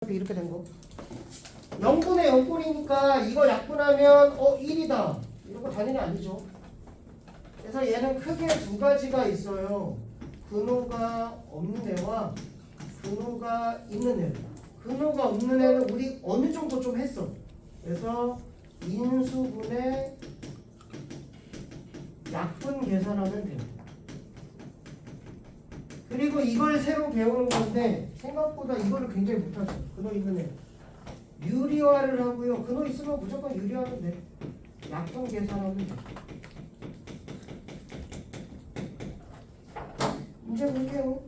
이렇게 된 거. 0분의 0꼴이니까 이거 약분하면 1이다. 이런 거 당연히 아니죠. 그래서 얘는 크게 두 가지가 있어요. 근호가 없는 애와 근호가 있는 애. 근호가 없는 애는 우리 어느 정도 좀 했어. 그래서 인수분의 약분 계산하면 돼요. 그리고 이걸 새로 배우는 건데 생각보다 이거를 굉장히 못하죠. 근호 있는 애. 유리화를 하고요. 근호 있으면 무조건 유리화하면 돼. 약분 계산하면 돼. 문제 볼게요.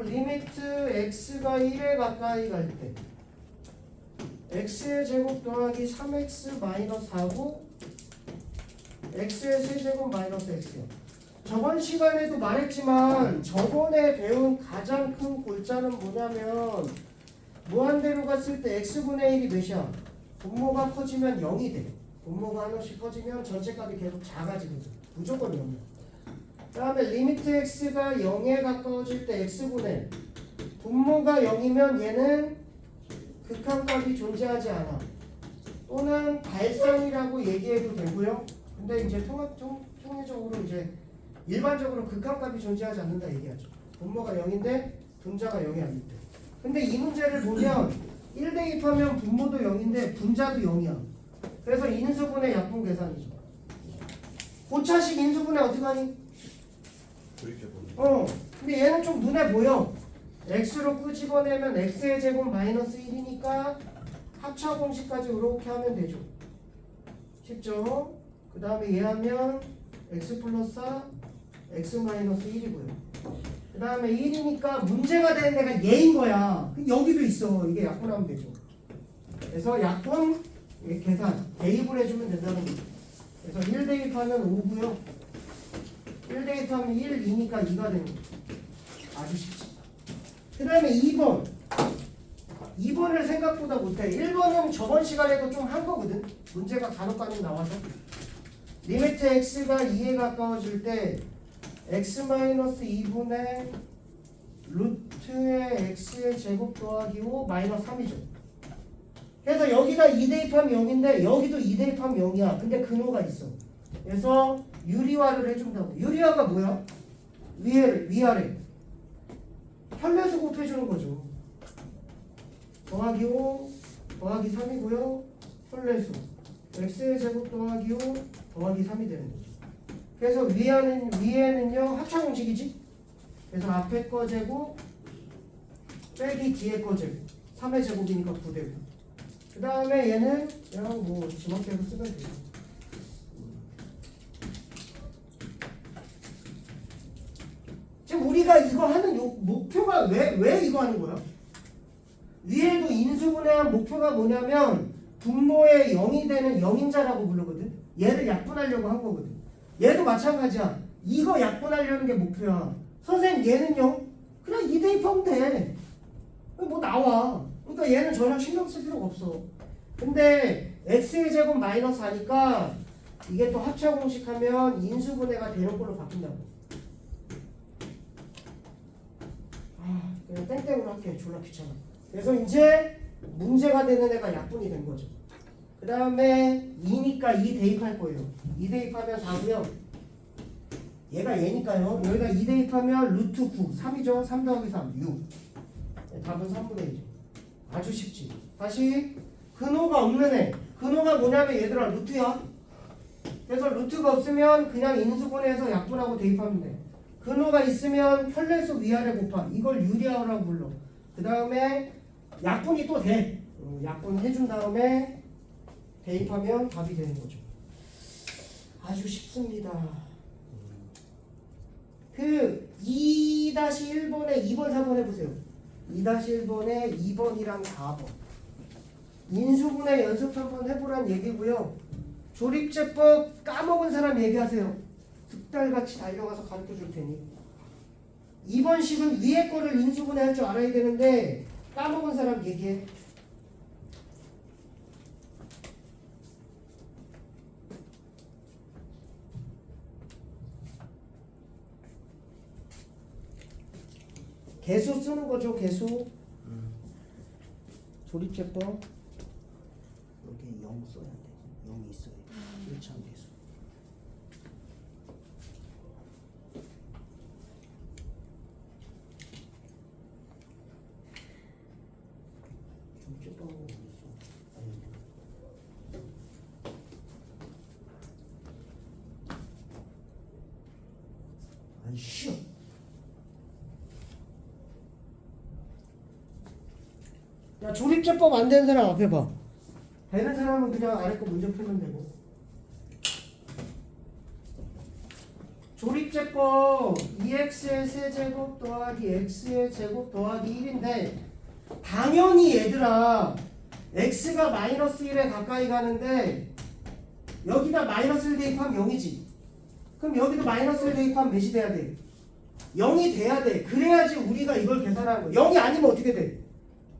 리미트 x가 1에 가까이 갈 때 x의 제곱 더하기 3x 마이너스 4고 x의 세제곱 마이너스 x요. 저번 시간에도 말했지만 저번에 배운 가장 큰 골자는 뭐냐면 무한대로 갔을 때 x분의 1이 몇이야? 분모가 커지면 0이 돼. 분모가 하나씩 커지면 전체 값이 계속 작아지거든. 무조건 0이야. 그 다음에 리미트 x가 0에 가까워질 때 x분의 분모가 0이면 얘는 극한값이 존재하지 않아. 또는 발산이라고 얘기해도 되고요. 근데 이제 통계적으로 이제 일반적으로 극한값이 존재하지 않는다 얘기하죠. 분모가 0인데 분자가 0이 아닌데. 근데 이 문제를 보면 1 대입하면 분모도 0인데 분자도 0이야. 그래서 인수분의 약분 계산이죠. 고차식 인수분해 어떻게 하니? 근데 얘는 좀 눈에 보여. x로 끄집어내면 x의 제곱 마이너스 1이니까 합차 공식까지 이렇게 하면 되죠. 쉽죠? 그 다음에 얘 하면 x 플러스 4 x 마이너스 1이고요. 그 다음에 1이니까 문제가 되는 데가 얘인 거야. 여기도 있어. 이게 약분하면 되죠. 그래서 약분 계산 대입을 해주면 된다는 거죠. 그래서 1 대입하면 5고요. 1 대입하면 1, 2니까 2가 되는 거죠. 아주 쉽지. 그 다음에 2번. 2번을 생각보다 못해. 1번은 저번 시간에도 좀 한 거거든. 문제가 간혹가끔 나와서. 리미트 x가 2에 가까워질 때 x-2분의 루트의 x의 제곱 더하기 5 마이너스 3이죠. 그래서 여기다 2 대입하면 0인데 여기도 2 대입하면 0이야. 근데 근호가 있어. 그래서 유리화를 해준다고. 유리화가 뭐야? 위아래. 편례수 곱해주는 거죠. 더하기 5 더하기 3이고요. 편례수. x의 제곱 더하기 5 더하기 3이 되는 거죠. 그래서 위에는요 합차 공식이지. 그래서 앞에 거 제곱 빼기 뒤에 거 제곱 3의 제곱이니까 9되고. 그 다음에 얘는 그냥 뭐 지멋대로 쓰면 돼요. 지금 우리가 이거 하는 목표가 왜 이거 하는 거야? 위에도 인수분해한 목표가 뭐냐면 분모의 0이 되는 0인자라고 부르거든. 얘를 약분하려고 한 거거든. 얘도 마찬가지야. 이거 약분하려는 게 목표야. 선생님 얘는요? 그냥 2 대입하면 돼. 뭐 나와. 그러니까 얘는 전혀 신경 쓸 필요가 없어. 근데 x의 제곱 마이너스 하니까 이게 또 합차 공식하면 인수분해가 되는 걸로 바뀐다고. 그냥 땡땡으로 할게. 졸라 귀찮아. 그래서 이제 문제가 되는 애가 약분이 된 거죠. 그 다음에 2니까 2 대입할 거예요. 2 대입하면 4고요. 얘가 얘니까요. 여기다 2 대입하면 루트 9, 3이죠. 3 더하기 3, 6. 답은 3분의 1이죠. 아주 쉽지. 다시 근호가 없는 애. 근호가 뭐냐면 얘들아 루트야. 그래서 루트가 없으면 그냥 인수분해해서 약분하고 대입하면 돼. 근호가 있으면 편례수 위아래 곱함. 이걸 유리화라고 불러. 그 다음에 약분이 또 돼. 약분 해준 다음에 대입하면 답이 되는 거죠. 아주 쉽습니다. 그 2-1번에 2번, 4번 해보세요. 2-1번에 2번이랑 4번. 인수분해 연습 한번 해보란 얘기고요. 조립제법 까먹은 사람 얘기하세요. 득달같이 달려가서 가르쳐 줄 테니. 2번식은 위에 거를 인수분해 할 줄 알아야 되는데 까먹은 사람 얘기해. 개수 쓰는 거죠, 개수. 조립제법 여기 0 써야 돼. 0이 있어야 돼. 1차 함수. 조립제법은 어디 있어? 아니. 아이씨. 야, 조립제법 안 되는 사람 앞에 봐. 되는 사람은 그냥 아래 거 문제 풀면 되고. 조립제법 2x의 세제곱 더하기 x의 제곱 더하기 1인데 당연히 얘들아 x가 마이너스 1에 가까이 가는데 여기다 마이너스 1 대입하면 0이지. 그럼 여기도 마이너스 1 대입하면 몇이 돼야 돼? 0이 돼야 돼. 그래야지 우리가 이걸 계산하는 거야. 0이 아니면 어떻게 돼?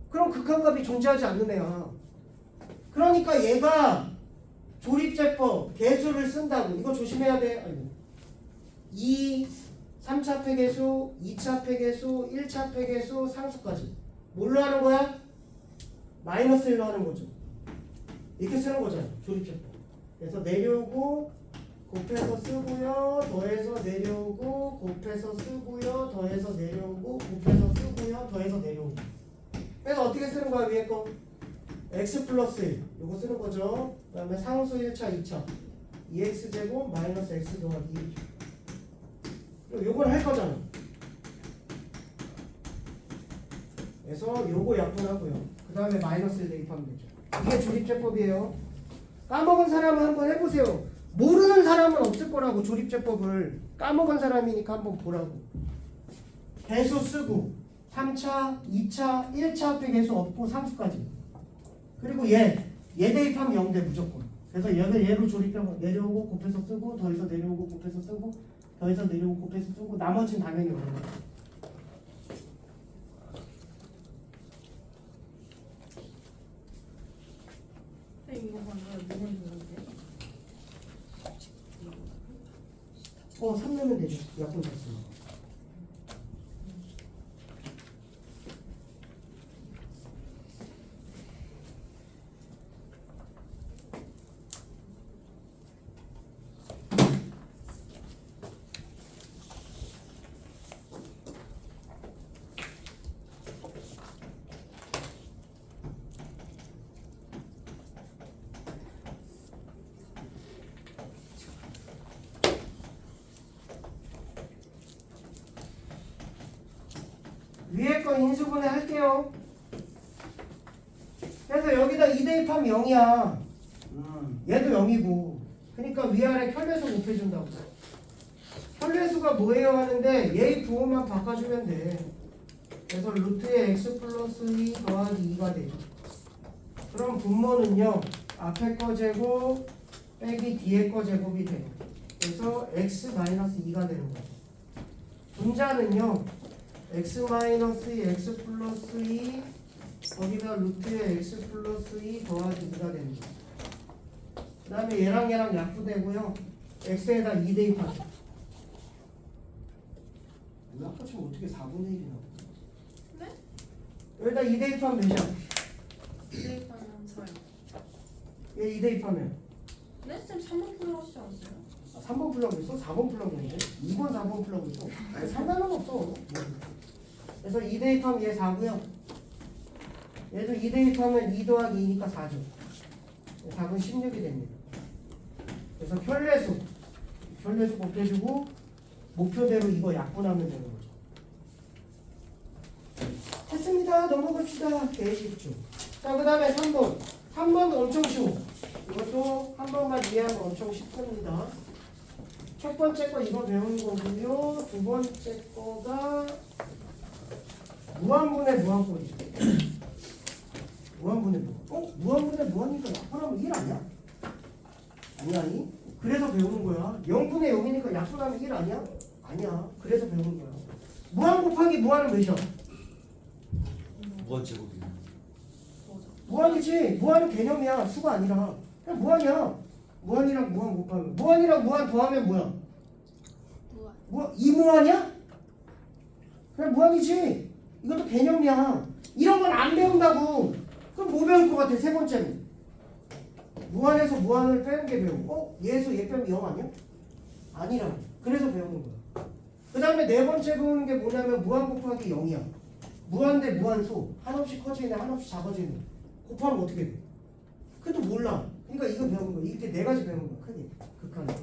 그럼 극한값이 존재하지 않는 애야. 그러니까 얘가 조립제법 개수를 쓴다고. 이거 조심해야 돼. 아이고. 3차 폐계수, 2차 폐계수, 1차 폐계수, 상수까지. 뭘로 하는 거야? 마이너스 1로 하는 거죠. 이렇게 쓰는 거잖아. 조립제법. 그래서 내려오고 곱해서 쓰고요. 더해서 내려오고 곱해서 쓰고요. 더해서 내려오고 곱해서 쓰고요. 더해서 내려오고. 그래서 어떻게 쓰는 거야? 위에 거 x 플러스 1 요거 쓰는 거죠. 그 다음에 상수 1차 2차 2x제곱 마이너스 x 더하기 1 요걸 할 거잖아. 그래서 요거 약분하고요. 그 다음에 마이너스 1 대입하면 되죠. 이게 조립제법이에요. 까먹은 사람은 한번 해보세요. 모르는 사람은 없을 거라고. 조립제법을 까먹은 사람이니까 한번 보라고. 개수 쓰고 3차, 2차, 1차 앞에 개수 없고 상수까지. 그리고 얘 대입하면 0돼 무조건. 그래서 얘로 조립하면 내려오고 곱해서 쓰고 더해서 내려오고 곱해서 쓰고 더해서 내려오고 곱해서 쓰고 나머지는 당연히 0. 이거 방금 누구 있는데? 3 넣으면 되죠. 약분 됐습니다. 위에 거 인수분해 할게요. 그래서 여기다 2 대입하면 0이야. 얘도 0이고. 그러니까 위아래 켤레수 곱해준다고. 켤레수가 뭐예요 하는데 얘의 부호만 바꿔주면 돼. 그래서 루트의 x 플러스 2 더하기 2가 되죠. 그럼 분모는요. 앞에 거 제곱 빼기 뒤에 거 제곱이 돼요. 그래서 x 마이너스 2가 되는 거예요. 분자는요. x 마이너스 2 x 플러스 2 거기다 루트의 x 플러스 2 더하기 2가 되는 거예요. 그 다음에 얘랑 약분되고요. x에다 2 대입하죠. 아까 지금 어떻게 4분의 1이 나오고? 네? 여기다 2 대입하면 되죠. 대입하면 저요. 얘 2 대입하면 네? 쌤 3번 풀어 하시지 않았어요? 3번 풀라고 했어? 4번 풀라고 했는데? 2번 4번 풀라고 했어? 아니 상관은 없어. 그래서 2 대입하면 얘 4고요. 얘도 2 대입하면 2 더하기 2니까 4죠. 4분 16이 됩니다. 그래서 켤레수 곱해주고 목표대로 이거 약분하면 되는 거죠. 됐습니다. 넘어갑시다. 대식주. 자, 그 다음에 3번. 3번 엄청 쉬워. 이것도 한 번만 이해하면 엄청 쉽습니다. 첫 번째 거 이거 배우는 거고요. 두 번째 거가 무한분의 무한꼴이죠. 무한분의 무한. 무한분의 무한이니까 약분하면 1 아니야? 아니야. 그래서 배우는 거야. 0분의 0이니까 약분하면 1 아니야? 아니야. 그래서 배우는 거야. 무한 곱하기 무한은 몇이야? 무한 제곱이요. 무한이지. 무한은 개념이야. 수가 아니라. 그냥 무한이야. 무한이랑 무한 곱하면. 무한이랑 무한 더하면 뭐야? 이무한이야? 그냥 무한이지. 이것도 개념이야. 이런 건 안 배운다고. 그럼 것 같아? 세 번째로 무한에서 무한을 빼는 게 배우고 얘에서 얘 빼면 0 아니야? 아니라 그래서 배우는 거야. 그 다음에 네 번째 배우는 게 뭐냐면 무한 곱하기 0이야. 무한 대 무한소 한없이 커지네 한없이 작아지네 곱하면 어떻게 돼? 그래도 몰라. 그러니까 이거 배우는 거야. 이렇게 네 가지 배우는 거야. 크게 극한에.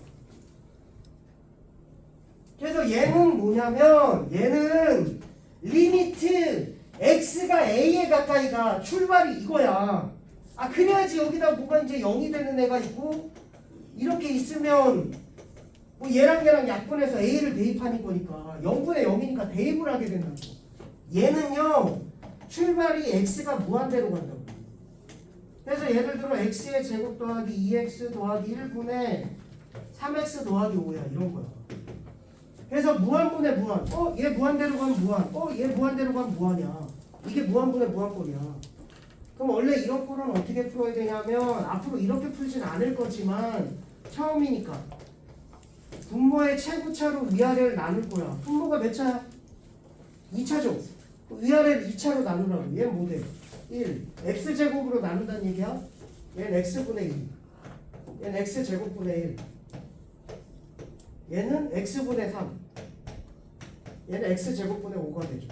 그래서 얘는 뭐냐면 얘는 리미트 x가 a에 가까이 가 출발이 이거야. 아 그래야지 여기다 뭐가 이제 0이 되는 애가 있고 이렇게 있으면 뭐 얘랑 약분해서 a를 대입하는 거니까 0분의 0이니까 대입을 하게 된다고. 얘는요 출발이 x가 무한대로 간다고. 그래서 예를 들어 x의 제곱 더하기 2x 더하기 1분의 3x 더하기 5야 이런 거야. 그래서 무한분의 무한. 얘 무한대로 가면 무한. 얘 무한대로 가면 무한이야. 이게 무한분의 무한꼴이야. 그럼 원래 이런 꼴은 어떻게 풀어야 되냐면 앞으로 이렇게 풀진 않을 거지만 처음이니까 분모의 최고차로 위아래를 나눌 거야. 분모가 몇 차야? 2차죠. 위아래를 2차로 나누라고. 얘는 뭐 돼? 1. x제곱으로 나눈다는 얘기야? 얘는 x분의 2. 얘는 x제곱분의 1. 얘는 x분의 3. 얘는 x제곱분의 5가 되죠.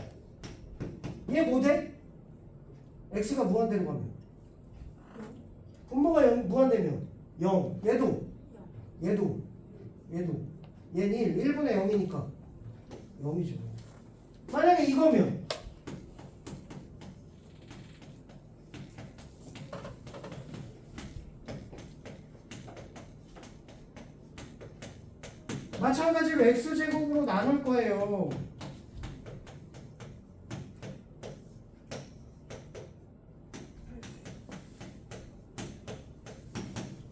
얘 뭐 돼? x가 무한대로 가면 분모가 무한대면 0. 얘도 얘는 1. 1분의 0이니까 0이죠. 만약에 이거면 마찬가지로 x제곱으로 나눌 거예요.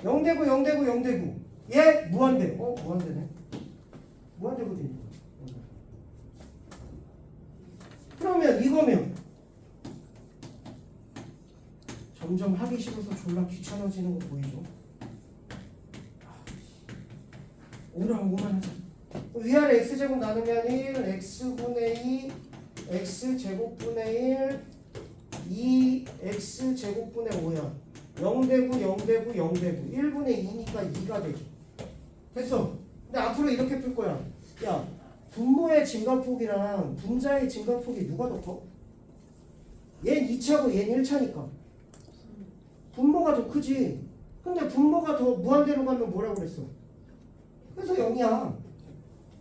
0대고 0대고 0대고 얘 무한대. 무한대네. 무한대고 되니까. 그러면 이거면 점점 하기 싫어서 졸라 귀찮아지는 거 보이죠? 오만 하자. 위아래 x제곱 나누면 1, x분의 2, x제곱분의 1, 2x제곱분의 5야. 0대고 0대고 0대고 1분의 2니까 2가 되죠. 됐어. 근데 앞으로 이렇게 풀 거야. 야, 분모의 증가폭이랑 분자의 증가폭이 누가 더 커? 얘는 2차고 얘는 1차니까 분모가 더 크지. 근데 분모가 더 무한대로 가면 뭐라고 그랬어? 그래서 0이야.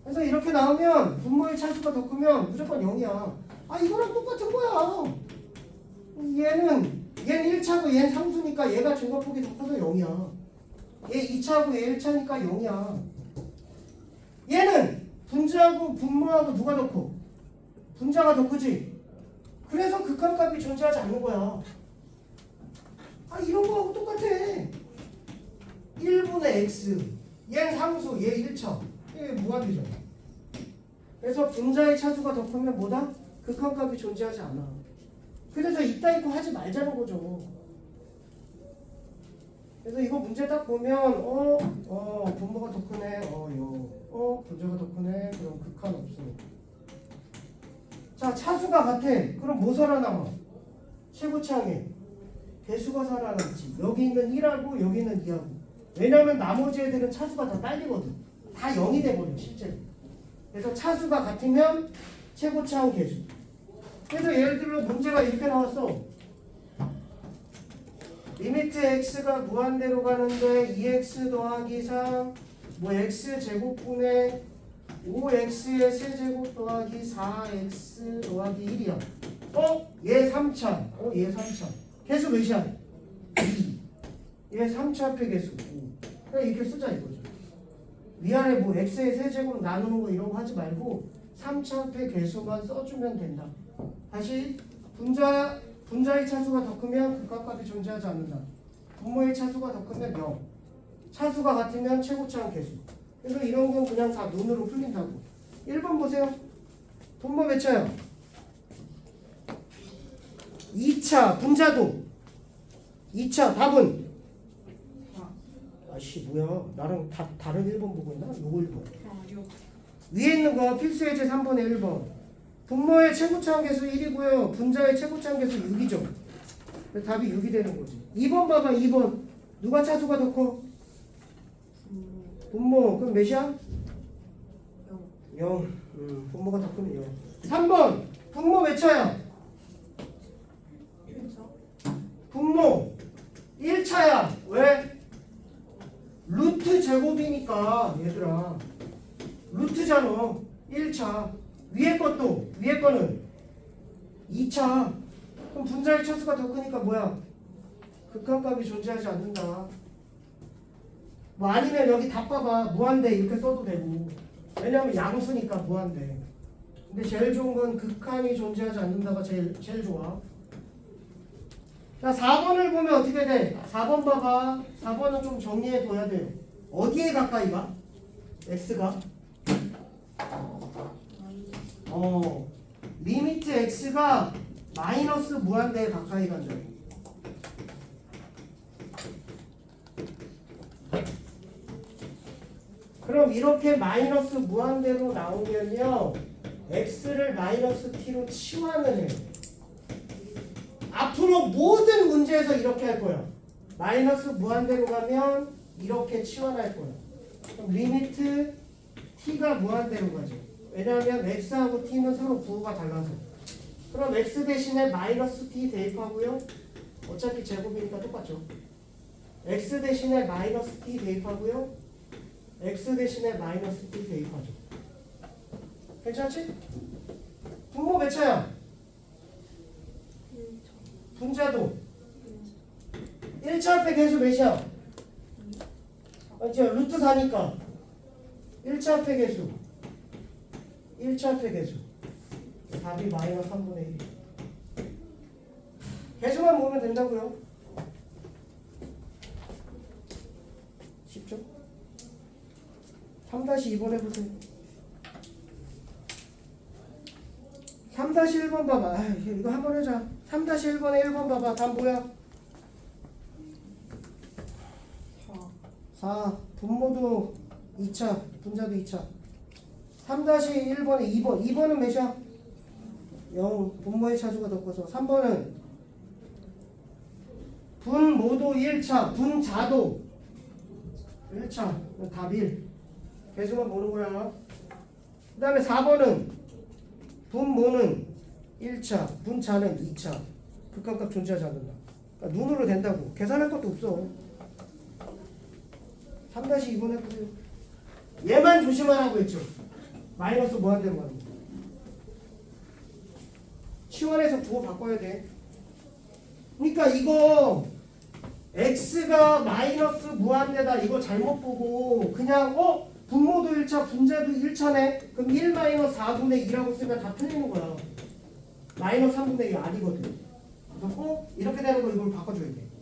그래서 이렇게 나오면 분모의 차수가 더 크면 무조건 0이야. 아 이거랑 똑같은 거야. 얘는 1차고 얘는 상수니까 얘가 증가폭이 더 커서 0이야. 얘 2차고 얘 1차니까 0이야. 얘는 분자하고 분모하고 누가 더 커? 분자가 더 크지. 그래서 극한값이 존재하지 않는 거야. 아 이런 거하고 똑같아. 1분의 x 얘는 상수 얘 1차 얘 무한대잖아. 그래서 분자의 차수가 더 크면 뭐다? 극한값이 존재하지 않아. 그래서 이따 있고 하지 말자는 거죠. 그래서 이거 문제 딱 보면 분모가 더 크네. 분자가 더 크네. 그럼 극한 없어. 자 차수가 같아. 그럼 뭐 살아남아? 최고차항에 배수가 살아남지. 여기 있는 1하고 여기 있는 2하고. 왜냐면 나머지 애들은 차수가 다 딸리거든. 다 0이 돼버려 실제로. 그래서 차수가 같으면 최고차항 계수. 그래서 예를 들어 문제가 이렇게 나왔어. 리미트 x가 무한대로 가는데 2x 더하기 3 x제곱분의 5x의 세제곱 더하기 4x 더하기 1이야. 얘 3차. 얘 3차. 계수 몇이야? 2. 얘 3차 앞에 계수 5. 그냥 이렇게 쓰자 이거죠. 위아래 x의 세제곱 나누는 거 이런 거 하지 말고 3차 앞에 계수만 써주면 된다. 다시 분자의 차수가 더 크면 극한값이 존재하지 않는다. 분모의 차수가 더 크면 0. 차수가 같으면 최고차항 계수. 그래서 이런 건 그냥 다 눈으로 풀린다고. 1번 보세요. 분모 몇 차야? 2차 분자도 2차 답은 아씨 뭐야 나랑 다른 1번 보고 있나? 요거 1번 위에 있는 거 필수 예제 3번에 1번 분모의 최고차항 계수 1이고요 분자의 최고차항 계수 6이죠. 그래서 답이 6이 되는 거지. 2번 봐봐. 2번 누가 차수가 더 커? 분모. 그럼 몇이야? 0. 분모가 더 크면 0. 3번 분모 몇 차야? 분모 1차야. 왜? 루트 제곱이니까 얘들아. 루트잖아. 1차. 위에 거는 2차. 그럼 분자의 차수가 더 크니까 뭐야? 극한값이 존재하지 않는다. 뭐 아니면 여기 답 봐봐. 무한대 이렇게 써도 되고. 왜냐면 양수니까 무한대. 근데 제일 좋은 건 극한이 존재하지 않는다가 제일 좋아. 자, 4번을 보면 어떻게 돼? 4번 봐봐. 4번은 좀 정리해 둬야 돼. 어디에 가까이 가? x가? 리미트 x가 마이너스 무한대에 가까이 간다. 그럼 이렇게 마이너스 무한대로 나오면요, x를 마이너스 t로 치환을 해. 앞으로 모든 문제에서 이렇게 할 거야. 마이너스 무한대로 가면 이렇게 치환할 거야. 그럼 리미트 t가 무한대로 가죠. 왜냐하면 x하고 t는 서로 부호가 달라서. 그럼 x 대신에 마이너스 t 대입하고요. 어차피 제곱이니까 똑같죠. x 대신에 마이너스 t 대입하고요. x 대신에 마이너스 t 대입하죠. 괜찮지? 분모 몇 차야? 분자도 1차 앞에 계수 몇이야? 루트 4니까 1차 앞에 계수 1차 앞에 계수 답이 마이너스 3분의 1. 계수만 보면 된다고요. 쉽죠? 3-2번 해보세요. 3-1번 봐봐. 이거 한번 해자. 3-1번에 1번 봐봐. 답 뭐야? 4. 분모도 2차, 분자도 2차. 3-1번에 2번. 2번은 몇이야? 0. 분모의 차수가 더 커서. 3번은 분모도 1차, 분자도 1차. 답 1. 개수만 보는 거야. 그 다음에 4번은 분모는 1차, 분자는 2차. 극한값 존재하지 않는다. 그러니까 눈으로 된다고. 계산할 것도 없어. 3-2번 해보세요. 얘만 조심하라고 했죠. 마이너스 무한대로 가는 거. 치환해서 부호 바꿔야 돼. 그러니까 이거 x가 마이너스 무한대다 이거 잘못 보고 그냥 분모도 1차 분자도 1차네. 그럼 1 마이너스 4분의 2라고 쓰면 다 틀리는 거야. 마이너스 3분의 2 아니거든. 그래서 꼭 이렇게 되는 거 이걸 바꿔줘야 돼.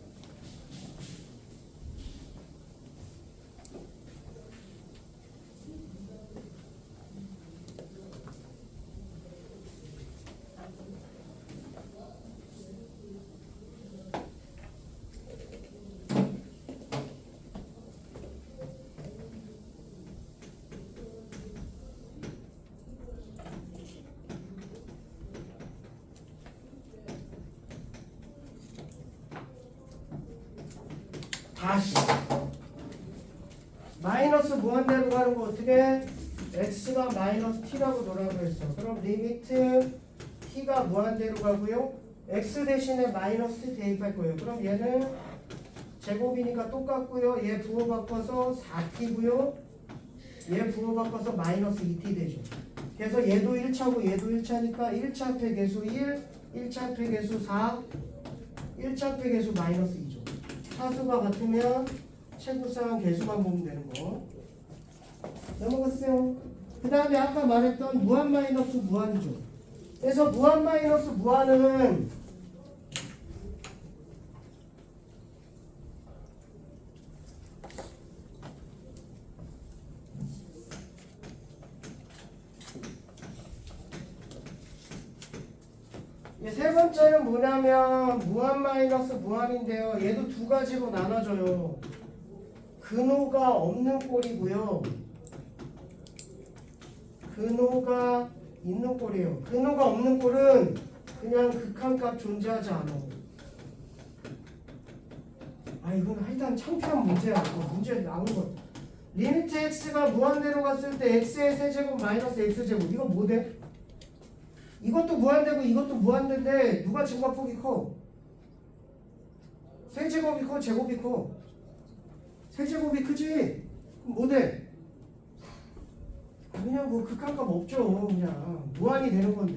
다시 마이너스 무한대로 가는 거 어떻게? x가 마이너스 t라고 놓으라고 했어. 그럼 리미트 t가 무한대로 가고요. x 대신에 마이너스 t 대입할 거예요. 그럼 얘는 제곱이니까 똑같고요. 얘 부호 바꿔서 4t고요. 얘 부호 바꿔서 마이너스 2t 되죠. 그래서 얘도 1차고 얘도 1차니까 1차 앞에 계수 1, 1차 앞에 계수 4, 1차 앞에 계수 마이너스 2죠. 차수가 같으면 최고상 개수만 보면 되는 거. 넘어갔어요. 그 다음에 아까 말했던 무한 마이너스 무한이죠. 그래서 무한 마이너스 무한은 세 번째는 뭐냐면 무한 마이너스 무한인데요. 얘도 두 가지로 나눠져요. 근호가 없는 꼴이고요. 근호가 있는 꼴이에요. 근호가 없는 꼴은 그냥 극한값 존재하지 않아. 이건 하여튼 창피한 문제야. 문제 나온 거. 리미트 x가 무한대로 갔을 때 x의 세제곱 마이너스 x제곱 이거 뭐 돼? 이것도 무한대고 이것도 무한대인데 누가 증가폭이 커? 세제곱이 커? 제곱이 커? 세제곱이 크지? 그럼 뭐 돼? 그냥 뭐 극한값 없죠. 그냥 무한이 되는 건데.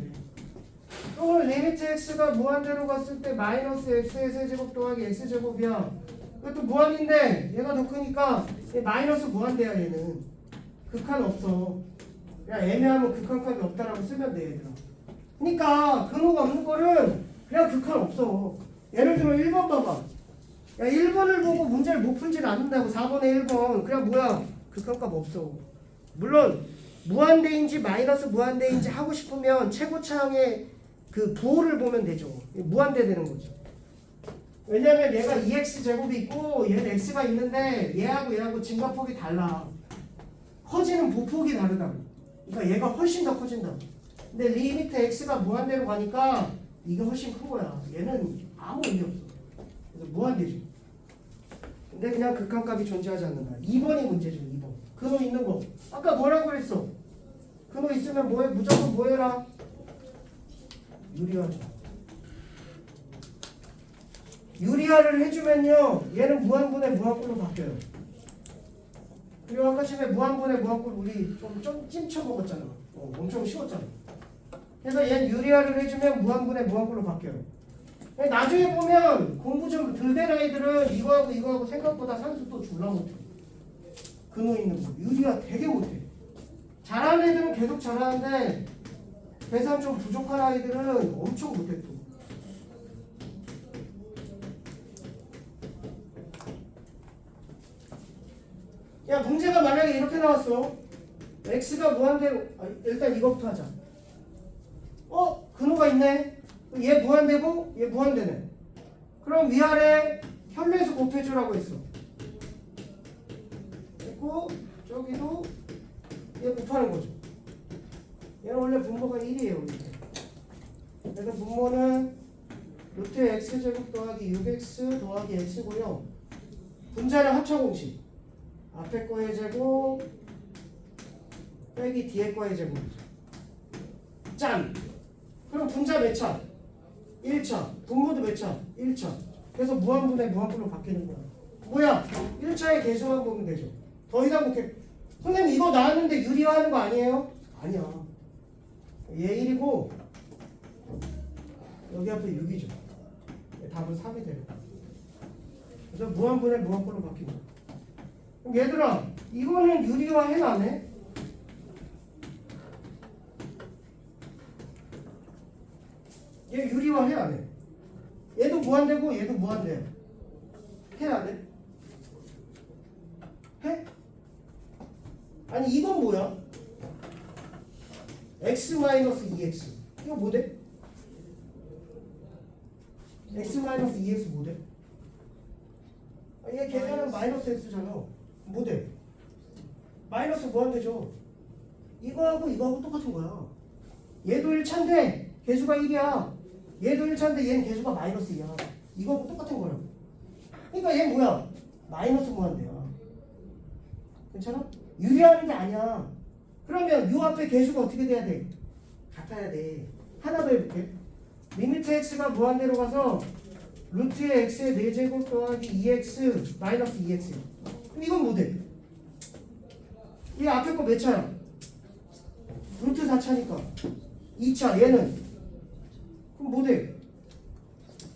또 리미트 x가 무한대로 갔을 때 마이너스 x의 세제곱 더하기 x제곱이야. 이것도 무한인데 얘가 더 크니까 얘 마이너스 무한대야. 얘는 극한 없어. 그냥 애매하면 극한값이 없다라고 쓰면 돼 얘들아. 그러니까 근호가 없는 거는 그냥 극한 없어. 예를 들어 1번 봐봐. 야 1번을 보고 문제를 못 풀질 않는다고. 4번에 1번 그냥 뭐야 극한값 없어. 물론 무한대인지 마이너스 무한대인지 하고 싶으면 최고차항의 그 부호를 보면 되죠. 무한대 되는 거죠. 왜냐면 얘가 2x 제곱이 있고 얘는 x가 있는데 얘하고 증가폭이 달라. 커지는 부폭이 다르다고. 그러니까 얘가 훨씬 더 커진다. 근데 리미트 x가 무한대로 가니까 이게 훨씬 큰 거야. 얘는 아무 의미 없어. 그래서 무한대죠. 근데 그냥 극한값이 존재하지 않는다. 2번이 문제죠. 2번. 근호 있는 거. 아까 뭐라고 그랬어? 근호 있으면 뭐해? 무조건 뭐 해라? 유리화죠. 유리화를 해주면요 얘는 무한분의 무한꼴로 바뀌어요. 그리고 아까 전에 무한분의 무한꼴 우리 좀 찜쳐 먹었잖아. 엄청 쉬웠잖아. 그래서 얘는 유리화를 해주면 무한분의 무한꼴로 바뀌어요. 나중에 보면 공부 좀 덜 된 아이들은 이거하고 생각보다 산수 또 졸라 못해. 근호 있는 거 유리화 되게 못해. 잘하는 애들은 계속 잘하는데 계산 좀 부족한 아이들은 엄청 못해 또. 야 문제가 만약에 이렇게 나왔어. x가 무한대로 일단 이거부터 하자. 근호가 있네. 얘 무한대고 얘 무한대네. 그럼 위아래 현례에서 곱해주라고 했어. 했고 저기도 얘 곱하는 거죠. 얘는 원래 분모가 1이에요. 그래서 분모는 루트 x제곱 더하기 6x 더하기 x고요. 분자는 합차공식. 앞에 거의 제곱 빼기 뒤에 거의 제곱이죠. 짠! 그럼 분자 몇 차? 1차. 분모도 몇 차? 1차. 그래서 무한분의 무한꼴로 바뀌는 거야. 뭐야? 1차의 개수만 보면 되죠. 더 이상 못해. 선생님 이거 나왔는데 유리화하는 거 아니에요? 아니야. 얘 1이고 여기 앞에 6이죠. 답은 3이 되는 거야. 그래서 무한분의 무한꼴로 바뀌는 거야. 그럼 얘들아 이거는 유리화 해 안 해? 얘 유리화 해 안 해? 얘도 무한대고 얘도 무한대야. 해 안 해? 해? 아니 이건 뭐야? x-2x 이거 뭐 돼? x-2x 뭐 돼? 얘 계산은 마이너스 x잖아. 뭐 돼? 마이너스 무한대죠. 이거하고 똑같은 거야. 얘도 1차인데 개수가 1이야. 얘도 1차인데 얘는 개수가 마이너스 2야. 이거하고 똑같은 거야. 그러니까 얘 뭐야? 마이너스 무한대야. 괜찮아? 유리하는 게 아니야. 그러면 요 앞에 개수가 어떻게 돼야 돼? 같아야 돼. 하나 더 해볼게. 리미트 x가 무한대로 가서 루트의 x의 4제곱 더하기 2x 마이너스 2x. 그럼 이건 뭐 돼? 이 앞에 거 몇 차야? 루트 4차니까 2차. 얘는 그럼 뭐 돼?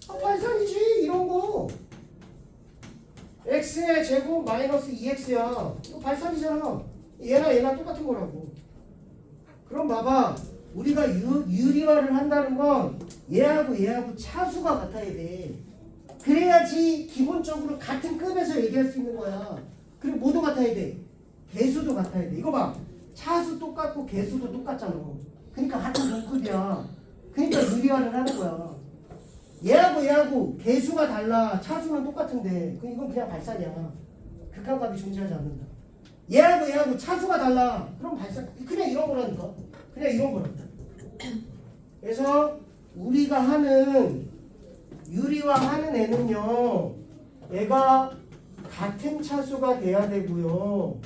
발산이지 이런 거. x의 제곱 마이너스 2x야. 이거 발산이잖아. 얘나 똑같은 거라고. 그럼 봐봐. 우리가 유리화를 한다는 건 얘하고 차수가 같아야 돼. 그래야지 기본적으로 같은 급에서 얘기할 수 있는 거야. 그리고 뭐도 같아야 돼? 개수도 같아야 돼. 이거 봐. 차수 똑같고 개수도 똑같잖아. 그러니까 같은 동급이야. 그러니까 유리화를 하는 거야. 얘하고 개수가 달라. 차수는 똑같은데 이건 그냥 발산이야. 극한값이 존재하지 않는다. 얘하고 차수가 달라. 그럼 발산. 그냥 이런 거라니까. 그냥 이런 거라니까. 그래서 우리가 하는 유리화하는 애는요 얘가 같은 차수가 돼야 되고요.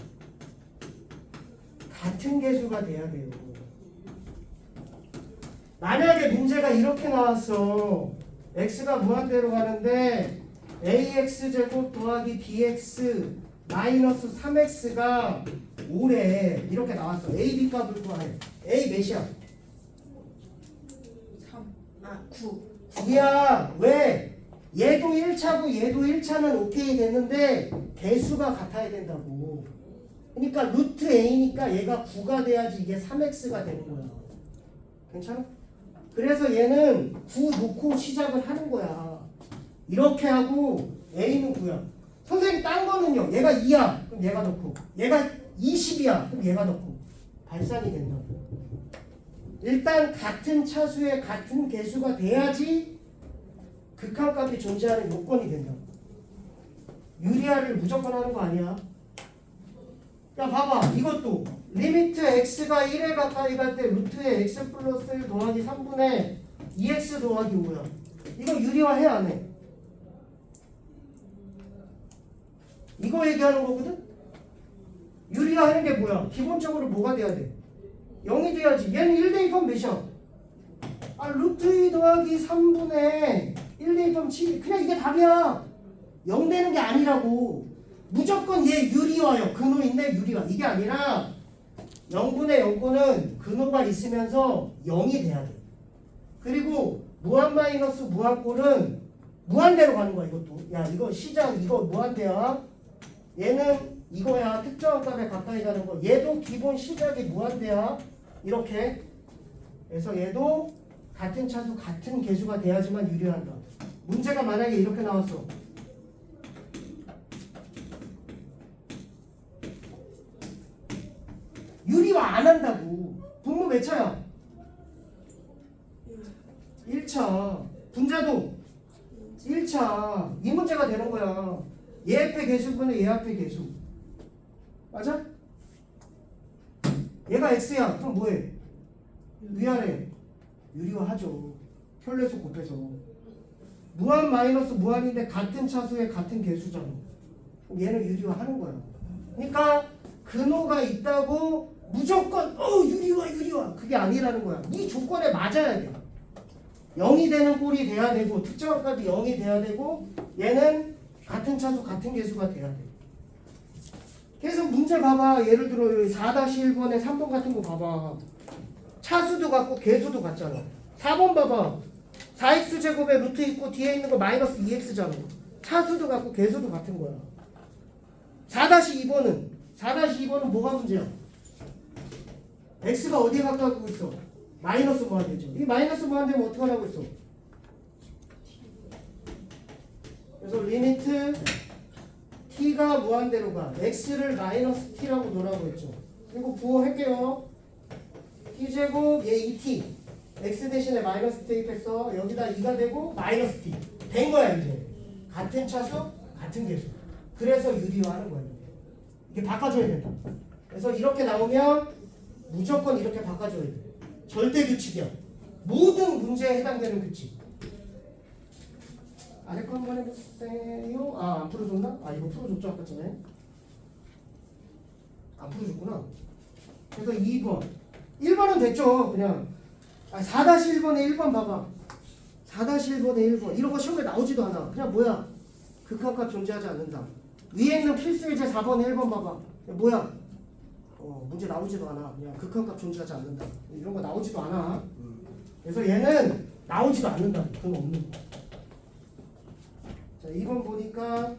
같은 개수가 돼야 돼요. 만약에 문제가 이렇게 나왔어. x가 무한대로 가는데 ax제곱 더하기 bx 마이너스 3x가 5래. 이렇게 나왔어. a, b 값을 구하래. a 몇이야? 9. 9야. 왜? 얘도 1차고 얘도 1차는 오케이 됐는데 개수가 같아야 된다고. 그러니까 루트 a니까 얘가 9가 돼야지 이게 3x가 되는 거야. 괜찮아? 그래서 얘는 9 놓고 시작을 하는 거야. 이렇게 하고 a는 9야. 선생님 딴 거는요. 얘가 2야. 그럼 얘가 넣고. 얘가 20이야. 그럼 얘가 넣고. 발산이 된다고. 일단 같은 차수의 같은 개수가 돼야지 극한값이 존재하는 요건이 된다고. 유리화를 무조건 하는 거 아니야. 야 봐봐. 이것도 리미트 x가 1에 가까이 갈 때 루트에 x 플러스 1 더하기 3분의 2x 더하기 5야. 이거 유리화 해 안 해? 이거 얘기하는 거거든? 유리화 하는 게 뭐야? 기본적으로 뭐가 돼야 돼? 0이 돼야지. 얘는 1 대입하면 몇이야? 아 루트 2 더하기 3분의 1 대입하면 7. 그냥 이게 답이야. 0 되는 게 아니라고. 무조건 얘 유리화요. 근호인데 유리화. 이게 아니라 0분의 0꼴은 근호가 있으면서 0이 돼야 돼. 그리고 무한 마이너스 무한꼴은 무한대로 가는 거야. 이것도. 야 이거 시작 이거 무한대야. 얘는 이거야. 특정한 값에 가까이 가는 거. 얘도 기본 시작이 무한대야. 이렇게. 그래서 얘도 같은 차수 같은 개수가 돼야지만 유리한다. 문제가 만약에 이렇게 나왔어. 유리화 안 한다고. 분모 몇 차야? 1차. 분자도 1차. 이 문제가 되는 거야. 얘 앞에 개수분의 얘 앞에 개수. 맞아? 얘가 x야. 그럼 뭐해? 위아래. 유리화하죠. 혈례수 곱해서. 무한 마이너스 무한인데 같은 차수의 같은 개수잖아. 그럼 얘는 유리화하는 거야. 그러니까 근호가 있다고 무조건 유리화 그게 아니라는 거야. 이 조건에 맞아야 돼. 0이 되는 꼴이 돼야 되고 특정한 값이 0이 돼야 되고 얘는 같은 차수 같은 개수가 돼야 돼. 그래서 문제 봐봐. 예를 들어 4-1번에 3번 같은 거 봐봐. 차수도 같고 개수도 같잖아. 4번 봐봐. 4x제곱에 루트 있고 뒤에 있는 거 마이너스 2x잖아. 차수도 같고 개수도 같은 거야. 4-2번은 뭐가 문제야? x가 어디에 가까우고 있어? 마이너스 무한대죠. 이 마이너스 무한대면 어떻게 하라고 했어? 그래서 리미트 t가 무한대로 가. x를 마이너스 t라고 놓으라고 했죠. 그리고 부호할게요. t제곱 얘 2t. x 대신에 마이너스 대입했어. 여기다 2가 되고 마이너스 t. 된 거야 이제. 같은 차수 같은 개수. 그래서 유리화하는 거야. 이게 바꿔줘야 된다. 그래서 이렇게 나오면 무조건 이렇게 바꿔줘야 돼. 절대 규칙이야. 모든 문제에 해당되는 규칙. 아래 거 한번 해보세요. 안 풀어줬나? 이거 풀어줬죠 아까 전에. 안 풀어줬구나. 그래서 2번 1번은 됐죠. 그냥 4-1번에 1번 봐봐. 4-1번에 1번 이런 거 시험에 나오지도 않아. 그냥 뭐야? 극한값 존재하지 않는다. 위에 있는 필수예제 4번에 1번 봐봐. 뭐야? 문제 나오지도 않아. 그냥 극한값 존재하지 않는다. 이런 거 나오지도 않아. 그래서 얘는 나오지도 않는다. 그건 없는 거. 자, 2번 보니까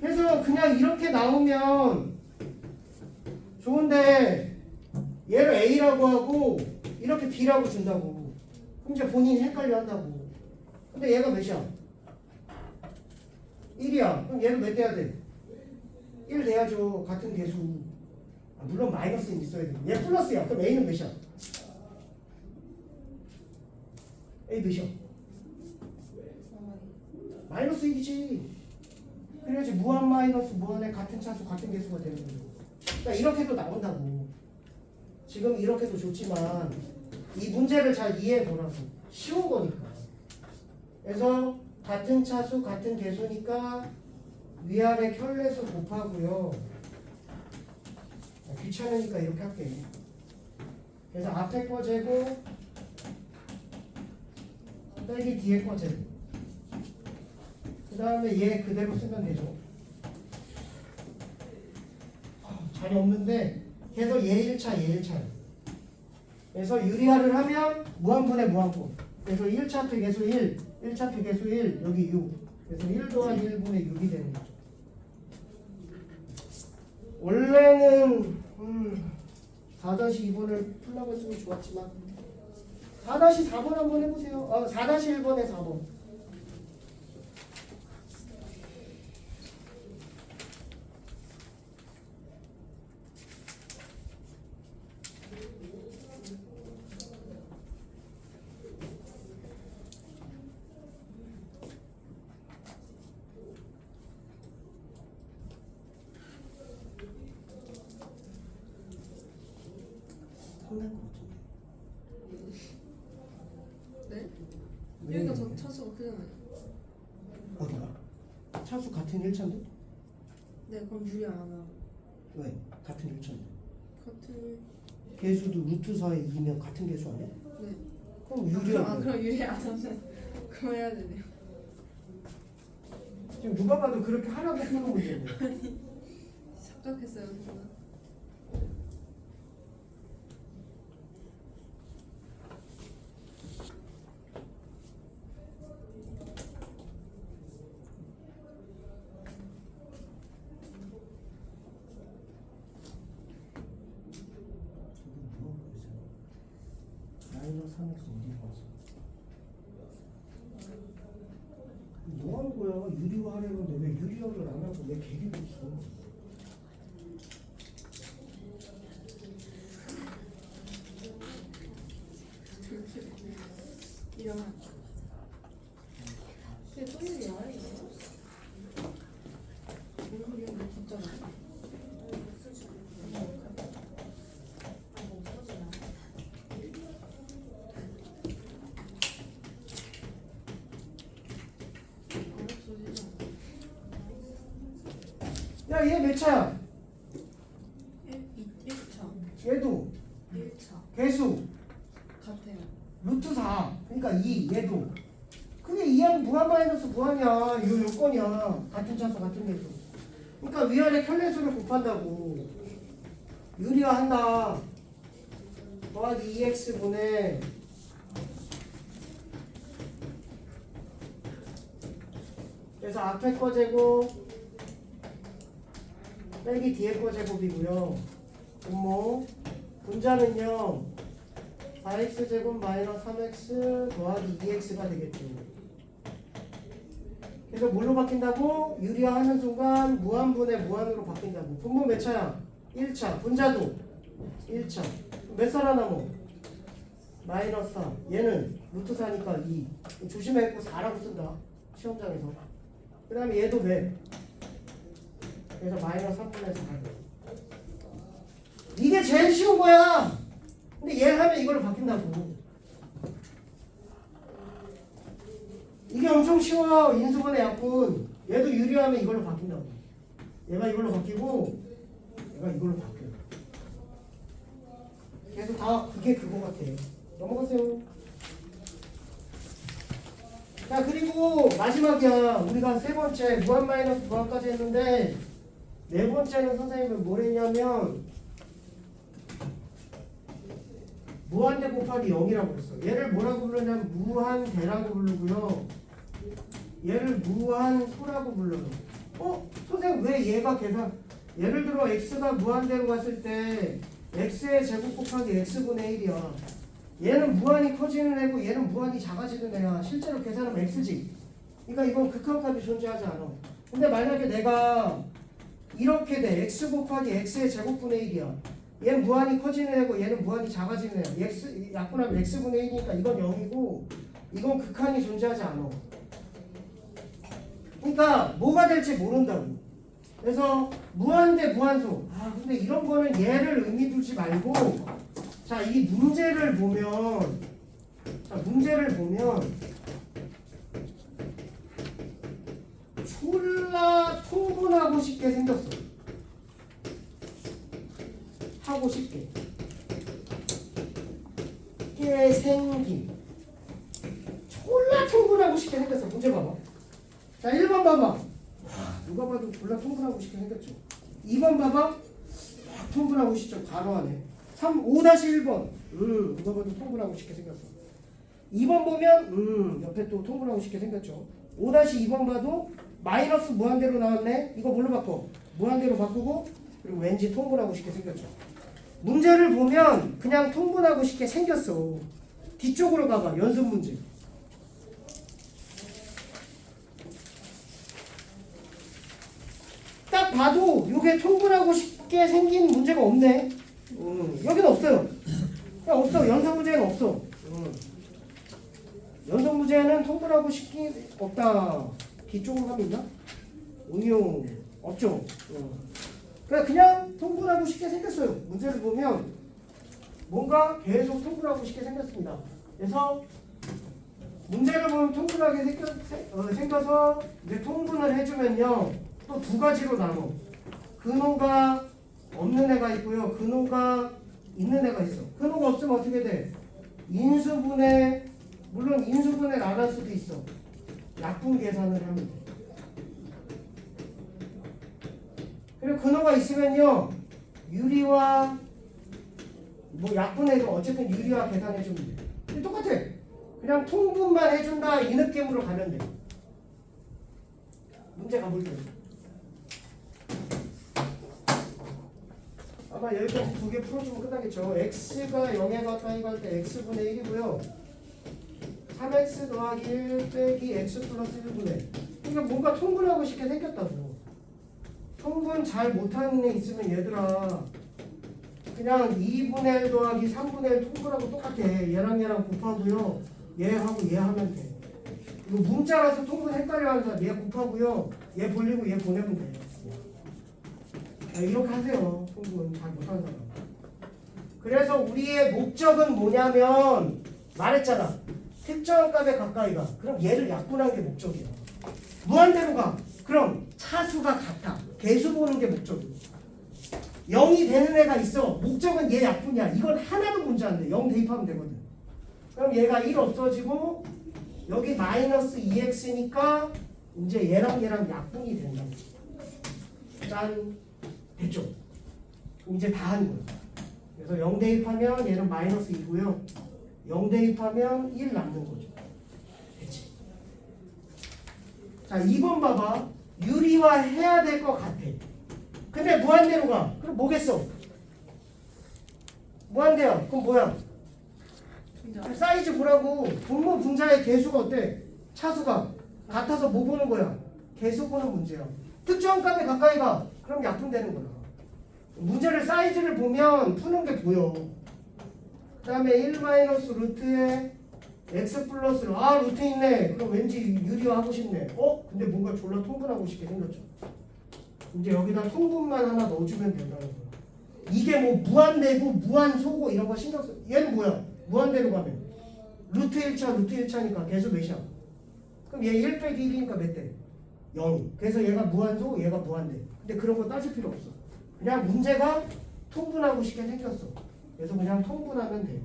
그래서 그냥 이렇게 나오면 좋은데 얘를 A라고 하고 이렇게 B라고 준다고. 그럼 이제 본인이 헷갈려 한다고. 근데 얘가 몇이야? 1이야. 그럼 얘는 몇 돼야 돼? 1 돼야죠. 같은 개수. 물론 마이너스는 있어야 돼. 얘 플러스야. 그럼 A는 몇이야? A 몇이야? 마이너스 1이지. 그래야지 무한 마이너스 무한의 같은 차수 같은 개수가 되는 거죠. 그러니까 이렇게도 나온다고. 지금 이렇게도 좋지만 이 문제를 잘 이해해 보라고. 쉬운 거니까. 그래서 같은 차수 같은 개수니까 위아래 켤레수 곱하고요. 귀찮으니까 이렇게 할게요. 그래서 앞에 거 제곱 빼기 뒤에 거 제곱. 그 다음에 얘 그대로 쓰면 되죠. 자리 없는데 계속 얘 1차 얘 1차. 그래서 유리화를 하면 무한분의 무한분. 그래서 1차표 계수 1, 1차표 계수 1, 여기 6. 그래서 1 더하기 1분의 6이 되는 거죠. 원래는 4-2번을 풀라고 했으면 좋았지만 4-4번 한번 해보세요. 4-1번에 4번. 혼날 것 같은데. 네? 왜? 여기가 저 차수가 크잖아요. 어디가? 차수 같은 1차인데? 네, 그럼 유리 안 하나. 왜? 같은 1차인데. 같은. 개수도 루트 4에 2면 같은 개수 아니야? 네. 그럼 유리야. 그럼 유리 안 하면 그거 해야 되네요. 지금 누가 봐도 그렇게 하라고 푸는 문제인데. 착각했어요, 정말. 마이너스 3x 어디 가서? 뭐 하는 거야? 유리화 하려는데 왜 유리화를 안 하고 왜 개리고 있어? 이러면. 근데 또 일이 와요, 이거? 뭔 소리야, 이거 진짜 많아. 야, 얘 몇 차야? 1차. 얘도 1차. 개수 같아요. 루트 4. 그러니까 2. 얘도. 그게 2하고 무한 마이너스 무한이야. 이 요건이야. 같은 차수 같은 개수. 그러니까 위아래 켤레수를 곱한다고. 유리화 한다. 더하기 2x분의 그래서 앞에 거 제곱 빼기 뒤에 거 제곱이고요. 분모 분자는요 4x 제곱 마이너스 3x 더하기 2x가 되겠죠. 그래서 뭘로 바뀐다고? 유리화 하는 순간 무한분의 무한으로 바뀐다고. 분모 몇 차야? 1차. 분자도 1차. 몇 살아남어? 마이너스 4. 얘는 루트 4니까 2. 조심해갖고 4라고 쓴다. 시험장에서. 그 다음에 얘도 몇? 그래서 마이너스 3분의 4. 이게 제일 쉬운 거야. 근데 얘를 하면 이걸로 바뀐다고. 이게 엄청 쉬워요. 인수분해 약분. 얘도 유리하면 이걸로 바뀐다고. 얘가 이걸로 바뀌고 얘가 이걸로 바뀌어요. 계속 다 그게 그거 같아요. 넘어가세요. 자, 그리고 마지막이야. 우리가 세 번째 무한 마이너스 무한까지 했는데 네 번째는 선생님은 뭘 했냐면 무한대 곱하기 0이라고 했어. 얘를 뭐라고 부르냐면 무한대라고 부르고요. 얘를 무한소라고 불러요. 선생님 왜 얘가 계산 예를 들어 x가 무한대로 갔을 때 x의 제곱 곱하기 x분의 1이야. 얘는 무한히 커지는 애고 얘는 무한히 작아지는 애야. 실제로 계산하면 x지. 그러니까 이건 극한값이 존재하지 않아. 근데 만약에 내가 이렇게 돼. x 곱하기 x의 제곱분의 1이야. 얘는 무한히 커지는 애고 얘는 무한히 작아지는 애야. x 약분하면 x분의 1이니까 이건 0이고 이건 극한이 존재하지 않아. 그러니까 뭐가 될지 모른다고. 그래서 무한대 무한소. 근데 이런 거는 얘를 의미 두지 말고 자, 이 문제를 보면 쉽게 생겼어. 하고 싶게. 게 생김. 졸라 통분하고 싶게 생겼어. 문제 봐봐. 자, 1번 봐봐. 누가 봐도 졸라 통분하고 싶게 생겼죠. 2번 봐봐. 막 통분하고 싶죠. 바로 하네. 5-1번. 누가 봐도 통분하고 싶게 생겼어. 2번 보면 옆에 또 통분하고 쉽게 생겼죠. 5-2번 봐도 마이너스 무한대로 나왔네. 이거 뭘로 바꿔? 무한대로 바꾸고 그리고 왠지 통분하고 쉽게 생겼죠. 문제를 보면 그냥 통분하고 쉽게 생겼어. 뒤쪽으로 가봐. 연습 문제. 딱 봐도 이게 통분하고 쉽게 생긴 문제가 없네. 여기는 없어요. 그냥 없어. 연습 문제는 없어. 연속 문제는 통분하고 쉽게 없다. 뒤쪽으로 가면 있나? 응용 없죠. 그냥 통분하고 쉽게 생겼어요. 문제를 보면 뭔가 계속 통분하고 쉽게 생겼습니다. 그래서 문제를 보면 통분하게 생겨서 이제 통분을 해주면요. 또 두 가지로 나눠. 근호가 없는 애가 있고요. 근호가 있는 애가 있어. 근호가 없으면 어떻게 돼? 인수분해 물론 인수분해를 안 할 수도 있어. 약분 계산을 하면 돼. 그리고 근호가 있으면요. 유리와 뭐 약분해도 어쨌든 유리와 계산해주면 돼. 근데 똑같아. 그냥 통분만 해준다 이 느낌으로 가면 돼. 문제 가볼게요. 아마 여기까지 두 개 풀어주면 끝나겠죠. x가 0에 가까이 갈 때 x분의 1이고요. 3x 더하기 1 빼기 x 플러스 1분의. 그러니까 뭔가 통분하고 쉽게 생겼다고. 통분 잘 못하는 애 있으면 얘들아 그냥 2분의 1 더하기 3분의 1 통분하고 똑같아. 얘랑 곱하고요. 얘하고 얘 하면 돼. 이거 문자라서 통분 헷갈려 하는 사람 얘 곱하고요. 얘 돌리고 얘 보내면 돼. 이렇게 하세요. 통분 잘 못하는 사람. 그래서 우리의 목적은 뭐냐면 말했잖아. 특정 값에 가까이 가. 그럼 얘를 약분한 게 목적이야. 무한대로 가. 그럼 차수가 같아. 개수 보는 게 목적이야. 0이 되는 애가 있어. 목적은 얘 약분이야. 이건 하나도 문제 안 돼. 0 대입하면 되거든. 그럼 얘가 1 없어지고 여기 마이너스 2x니까 이제 얘랑 약분이 된다. 짠. 됐죠? 이제 다 한 거야. 그래서 0 대입하면 얘는 마이너스 2고요. 0 대입하면 1 남는 거죠. 됐지? 자, 2번 봐봐. 유리화 해야 될 것 같아. 근데 무한대로 가. 그럼 뭐겠어? 무한대야. 그럼 뭐야? 사이즈 보라고. 분모 분자의 개수가 어때? 차수가 같아서 뭐 보는 거야? 개수 보는 문제야. 특정 값에 가까이 가. 그럼 약분되는 거야. 문제를 사이즈를 보면 푸는 게 보여. 그 다음에 1 마이너스 루트에 x 플러스 루트 있네. 그럼 왠지 유리화 하고 싶네. 근데 뭔가 졸라 통분하고 싶게 생겼죠. 이제 여기다 통분만 하나 넣어주면 된다는 거야. 이게 뭐 무한대고 무한소고 이런 거 신경 써. 얘는 뭐야? 무한대로 가면 루트 1차 루트 1차니까 계속 몇이야? 그럼 얘 1 빼기 1이니까 몇 대? 0. 그래서 얘가 무한소 얘가 무한대. 근데 그런 거 따질 필요 없어. 그냥 문제가 통분하고 싶게 생겼어. 그래서 그냥 통분하면 돼.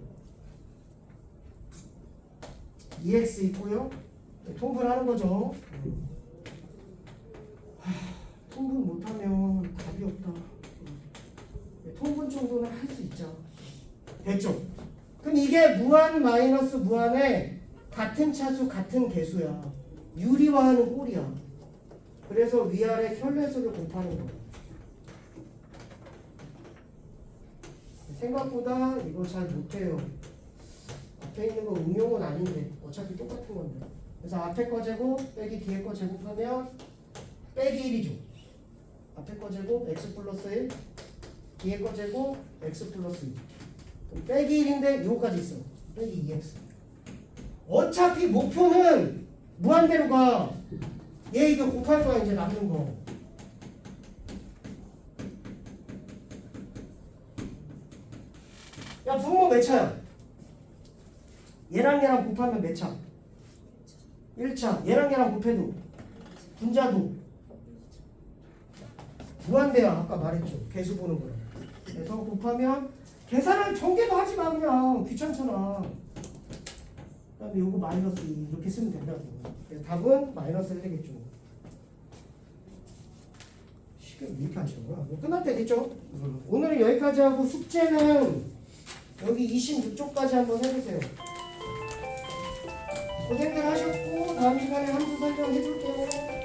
2x 있고요. 통분하는 거죠. 통분 못하면 답이 없다. 통분 정도는 할 수 있죠. 됐죠? 그럼 이게 무한 마이너스 무한의 같은 차수 같은 개수야. 유리화하는 꼴이야. 그래서 위아래 혈례수를 곱하는 거야. 생각보다 이거 잘 못해요. 앞에 있는 거 응용은 아닌데 어차피 똑같은 건데. 그래서 앞에 거 제곱 빼기 뒤에 거 제곱하면 빼기 1이죠. 앞에 거 제곱 x 플러스 1 뒤에 거 제곱 x 플러스 2 그럼 빼기 1인데 요거까지 있어. 빼기 2x. 어차피 목표는 무한대로 가. 얘 이거 곱할 거야 이제 남는 거. 야 분모 몇 차야? 얘랑 곱하면 몇 차? 1차. 얘랑 곱해도 분자도 무한대야. 아까 말했죠. 개수 보는 거랑. 그래서 곱하면 계산을 전개도 하지 마. 그냥 귀찮잖아. 그 다음에 요거 마이너스 2 이렇게 쓰면 된다고. 그래서 답은 마이너스 1 되겠죠. 시간 왜 이렇게 하시는 거야? 끝날 때 됐죠? 오늘은 여기까지 하고 숙제는 여기 26쪽까지 한번 해보세요. 고생들 하셨고 다음 시간에 함수 설명 해줄게요.